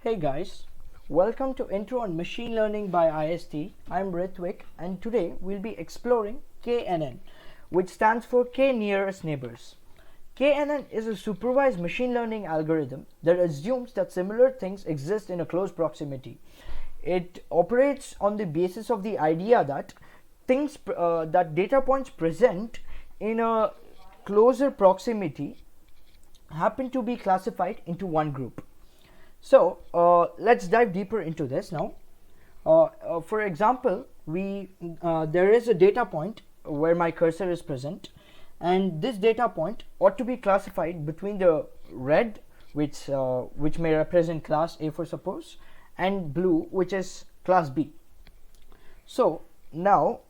Hey guys, welcome to Intro on Machine Learning by ISTE. I'm Ritvik and today we'll be exploring KNN, which stands for K nearest neighbors. KNN is a supervised machine learning algorithm that assumes that similar things exist in a close proximity. It operates on the basis of the idea that that data points present in a closer proximity happen to be classified into one group. So let's dive deeper into this now. For example, there is a data point where my cursor is present, and this data point ought to be classified between the red, which may represent class A for suppose, and blue, which is class B. So now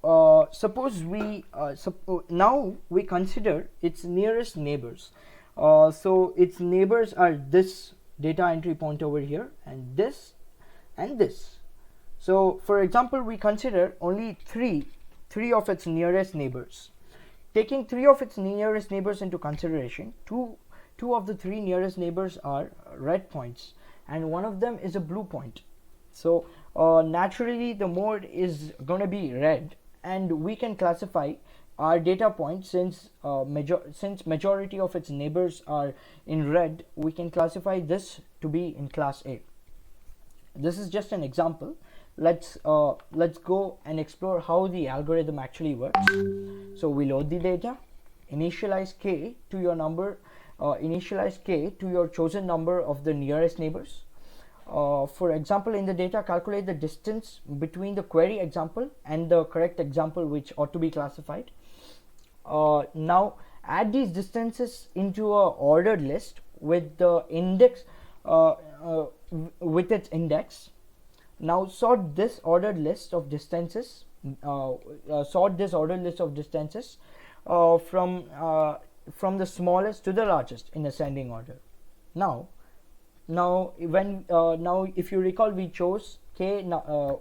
now we consider its nearest neighbors. So its neighbors are this data entry point over here and this and this. So for example, we consider only three of its nearest neighbors. Taking three of its nearest neighbors into consideration, two of the three nearest neighbors are red points and one of them is a blue point. So naturally the mode is going to be red, and we can classify our data point since majority of its neighbors are in red. We can classify this to be in class A. This is just an example. Let's go and explore how the algorithm actually works. So we load the data, initialize k to your number, initialize k to your chosen number of the nearest neighbors. For example, in the data, calculate the distance between the query example and the correct example which ought to be classified. Now add these distances into a ordered list with the index with its index. Now sort this ordered list of distances from the smallest to the largest in ascending order. Now if you recall, we chose k.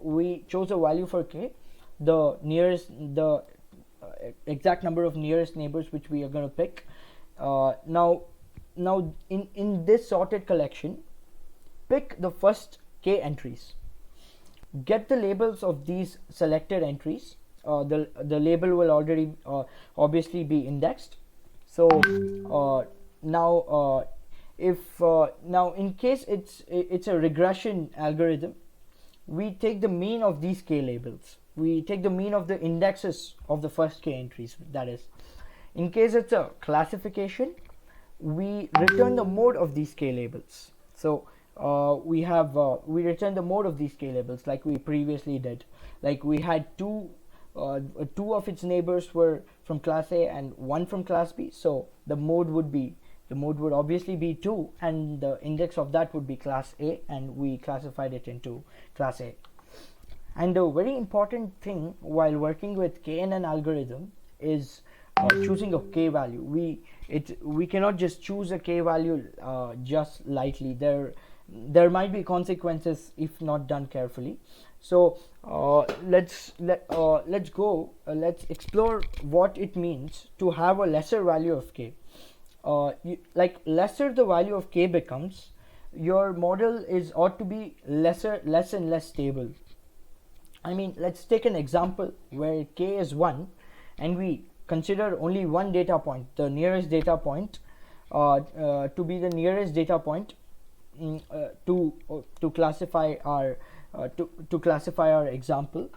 We chose a value for k, the exact number of nearest neighbors which we are going to pick. Now in this sorted collection, pick the first k entries. Get the labels of these selected entries. The label will already obviously be indexed. So now in case it's a regression algorithm, we take the mean of these k labels. We take the mean of the indexes of the first k entries, that is. In case it's a classification, we return the mode of these k labels. So we return the mode of these k labels like we previously did. Like we had two of its neighbors were from class A and one from class B. So the mode would obviously be 2, and the index of that would be class A, and we classified it into class A. And a very important thing while working with KNN algorithm is choosing a k value. We cannot just choose a k value just lightly. There might be consequences if not done carefully. So let's explore what it means to have a lesser value of k. Like lesser the value of k becomes, your model ought to be less and less stable. I mean, let's take an example where k is 1 and we consider only one data point, the nearest data point, to be the nearest data point to classify our example.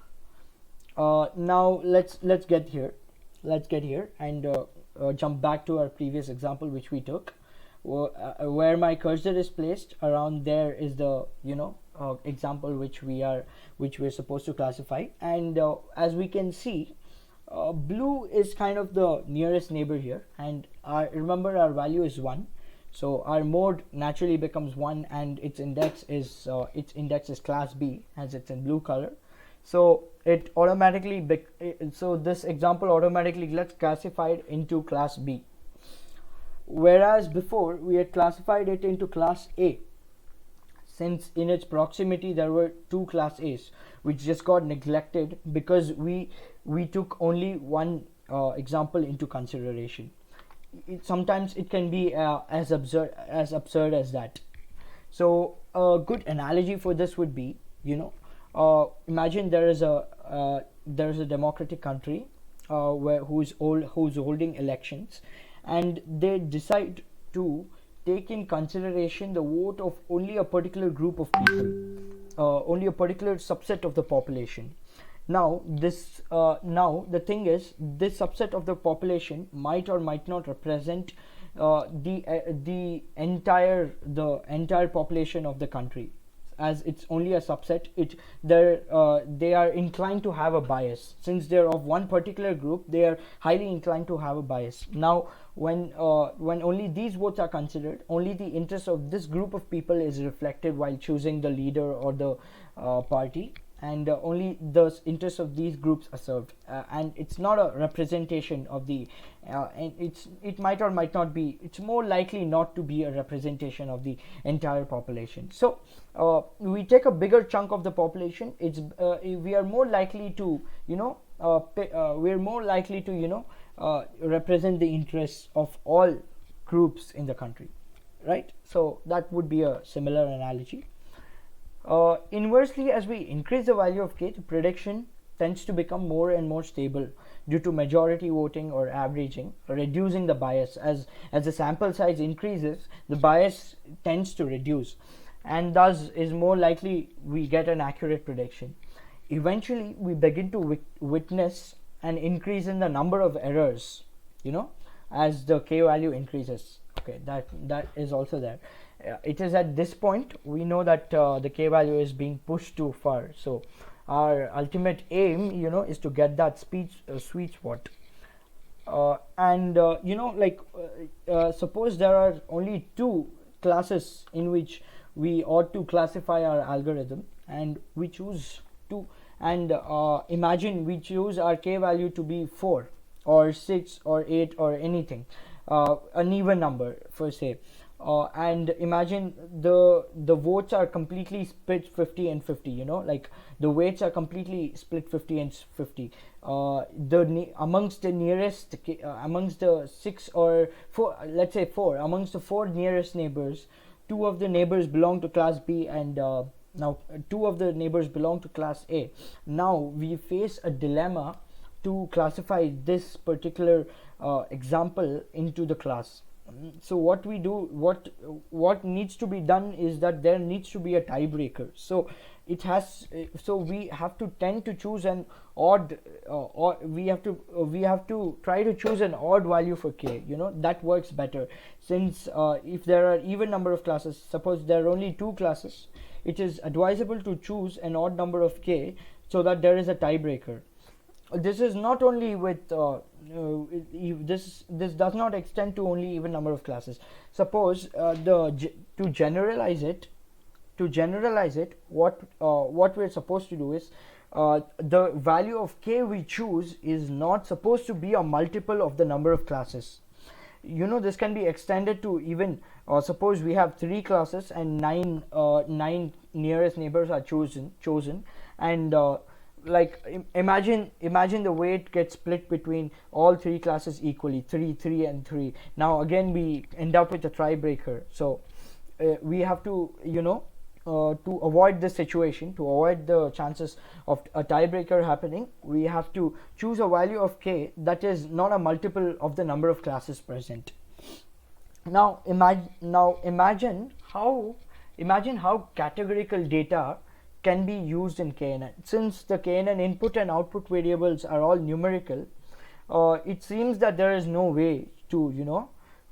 Now let's get here and jump back to our previous example which we took, where my cursor is placed. Around there is the example which we're supposed to classify, and as we can see, blue is kind of the nearest neighbor here, and remember our value is 1, so our mode naturally becomes 1, and its index is class B as it's in blue color. So it automatically this example automatically gets classified into class B, whereas before we had classified it into class A, since in its proximity there were two class A's which just got neglected because we took only one example into consideration. Sometimes it can be as absurd as that. So a good analogy for this would be, imagine there is a democratic country who's holding elections, and they decide to take in consideration the vote of only a particular group of people, only a particular subset of the population. Now the thing is, this subset of the population might or might not represent the entire population of the country. As it's only a subset, they are inclined to have a bias. Since they're of one particular group, they are highly inclined to have a bias. Now when only these votes are considered, only the interest of this group of people is reflected while choosing the leader or the party, and only the interests of these groups are served, and it's not a representation of the and it might or might not be, it's more likely not to be a representation of the entire population. So we take a bigger chunk of the population, we are more likely to represent the interests of all groups in the country, right? So that would be a similar analogy. Inversely, as we increase the value of k, the prediction tends to become more and more stable due to majority voting or averaging, reducing the bias. As the sample size increases, the bias tends to reduce, and thus is more likely we get an accurate prediction. Eventually, we begin to witness an increase in the number of errors, as the k value increases. Okay, that is also there. It is at this point we know that the k value is being pushed too far. So our ultimate aim, is to get that sweet spot. Suppose there are only two classes in which we ought to classify our algorithm, and we choose two, and imagine we choose our k value to be 4 or 6 or 8 or anything, an even number for say. And imagine the votes are completely split 50 and 50, the weights are completely split 50 and 50. Amongst the nearest, amongst the 6 or 4, let's say 4, amongst the 4 nearest neighbors, 2 of the neighbors belong to class B, and now 2 of the neighbors belong to class A. Now we face a dilemma to classify this particular example into the class. So what we do, what needs to be done is that there needs to be a tiebreaker. So we have to tend to choose an odd, or we have to try to choose an odd value for k. That works better, since if there are even number of classes, suppose there are only 2 classes, it is advisable to choose an odd number of k so that there is a tiebreaker. This is not only with this does not extend to only even number of classes. Suppose to generalize it, what we're supposed to do is the value of k we choose is not supposed to be a multiple of the number of classes. This can be extended to even suppose we have 3 classes and 9 nearest neighbors are chosen, and imagine the weight gets split between all 3 classes equally, 3, 3 and 3. Now again we end up with a tiebreaker. So we have to to avoid this situation, to avoid the chances of a tiebreaker happening, we have to choose a value of k that is not a multiple of the number of classes present. Now imagine how categorical data can be used in KNN. Since the KNN input and output variables are all numerical, it seems that there is no way to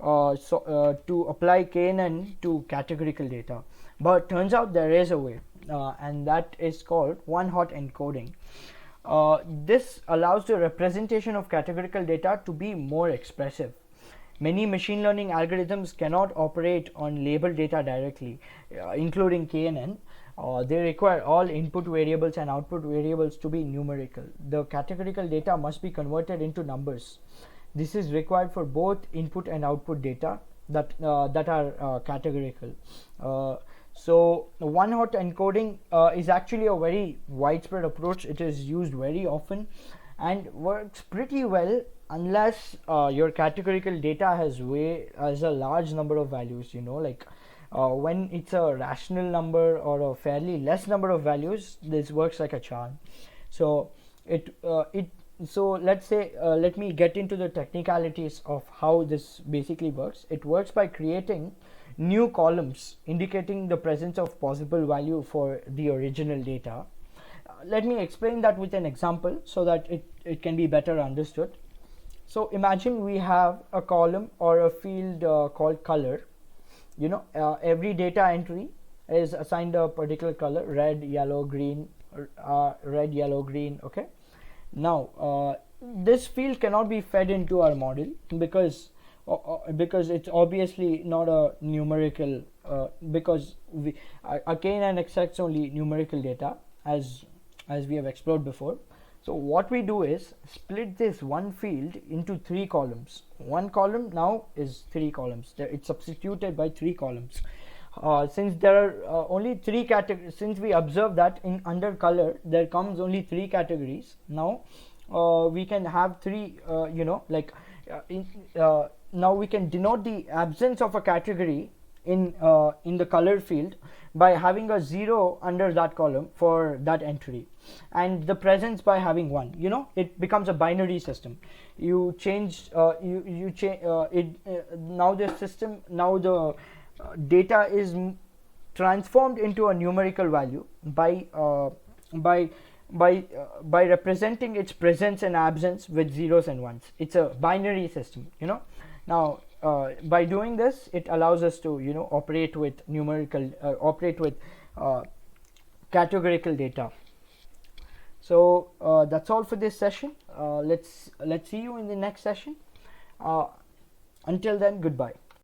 to apply KNN to categorical data, but turns out there is a way, and that is called Onehot encoding. This allows the representation of categorical data to be more expressive. Many machine learning algorithms cannot operate on labeled data directly, including KNN. They require all input variables and output variables to be numerical. The categorical data must be converted into numbers. This is required for both input and output data that are categorical. So Onehot encoding is actually a very widespread approach. It is used very often and works pretty well unless your categorical data has a large number of values, when it's a rational number or a fairly less number of values, this works like a charm. So so let's say, let me get into the technicalities of how this basically works. It works by creating new columns indicating the presence of possible value for the original data. Let me explain that with an example so that it can be better understood. So imagine we have a column or a field called color. Every data entry is assigned a particular color: red, yellow, green, red, yellow, green. Okay. Now this field cannot be fed into our model because it's obviously not a numerical, because again and extracts only numerical data, as we have explored before. So what we do is split this one field into 3 columns. One column now is 3 columns. It's substituted by 3 columns. Since there are only 3 categories, since we observe that in under color there comes only 3 categories, now we can have 3, now we can denote the absence of a category in the color field by having a 0 under that column for that entry, and the presence by having 1. It becomes a binary system. You change you change it now the system, now the data is transformed into a numerical value by representing its presence and absence with zeros and ones. It's a binary system. Now by doing this, it allows us to operate with categorical data. So that's all for this session. Let's see you in the next session. Until then, goodbye.